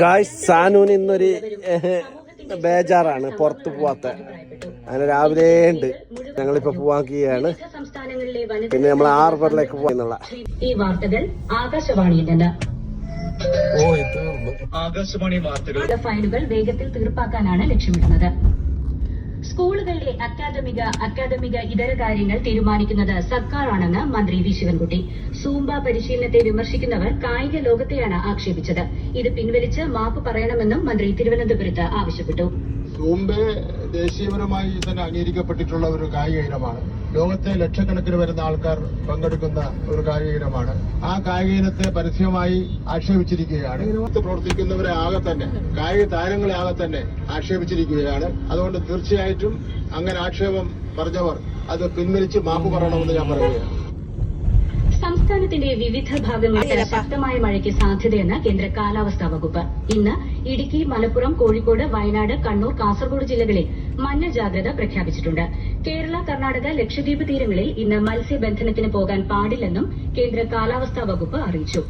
Guys, സാനൂന് ഇന്നൊരു ബേജാറാണ്, പുറത്ത് പോവാത്ത. അങ്ങനെ രാവിലെ ഉണ്ട്, ഞങ്ങളിപ്പോ പോവാക്കിയാണ്. പിന്നെ നമ്മൾ ഹാർബറിലേക്ക് പോകുന്നുള്ള ഈ വാർത്തകൾ ആകാശവാണിയിൽ നിന്ന്. ആകാശവാണി വാർത്തകൾ. ഫയലുകൾ വേഗത്തിൽ തീർപ്പാക്കാനാണ് ലക്ഷ്യമിടുന്നത്. സ്കൂളുകളിലെ അക്കാദമിക ഇതര കാര്യങ്ങൾ തീരുമാനിക്കുന്നത് സർക്കാരാണെന്ന് മന്ത്രി വി ശിവൻകുട്ടി. സൂംബ പരിശീലനത്തെ വിമർശിക്കുന്നവർ കായിക ലോകത്തെയാണ് ആക്ഷേപിച്ചത്. ഇത് പിൻവലിച്ച് മാപ്പ് പറയണമെന്നും മന്ത്രി തിരുവനന്തപുരത്ത് ആവശ്യപ്പെട്ടു. സൂംബ ദേശീയപരമായി തന്നെ അംഗീകരിക്കപ്പെട്ടിട്ടുള്ള ഒരു കായിക ഇനമാണ്. ലോകത്തെ ലക്ഷക്കണക്കിന് വരുന്ന ആൾക്കാർ പങ്കെടുക്കുന്ന ഒരു കായിക ഇനമാണ്. ആ കായിക ഇനത്തെ പരസ്യമായി ആക്ഷേപിച്ചിരിക്കുകയാണ്. പ്രവർത്തിക്കുന്നവരെ ആകെ തന്നെ, കായിക താരങ്ങളെ ആകെ തന്നെ ആക്ഷേപിച്ചിരിക്കുകയാണ്. അതുകൊണ്ട് തീർച്ചയായിട്ടും അങ്ങനെ ആക്ഷേപം പറഞ്ഞവർ അത് പിൻവലിച്ച് മാപ്പ് പറയണമെന്ന് ഞാൻ പറയുകയാണ്. സംസ്ഥാനത്തിന്റെ വിവിധ ഭാഗങ്ങളിൽ ശക്തമായ മഴയ്ക്ക് സാധ്യതയെന്ന് കേന്ദ്ര കാലാവസ്ഥാ വകുപ്പ്. ഇന്ന് ഇടുക്കി, മലപ്പുറം, കോഴിക്കോട്, വയനാട്, കണ്ണൂർ, കാസർഗോഡ് ജില്ലകളിൽ മഞ്ഞ ജാഗ്രത പ്രഖ്യാപിച്ചിട്ടുണ്ട്. കേരള, കർണാടക, ലക്ഷദ്വീപ് തീരങ്ങളിൽ ഇന്ന് മത്സ്യബന്ധനത്തിന് പോകാൻ പാടില്ലെന്നും കേന്ദ്ര കാലാവസ്ഥാ വകുപ്പ് അറിയിച്ചു.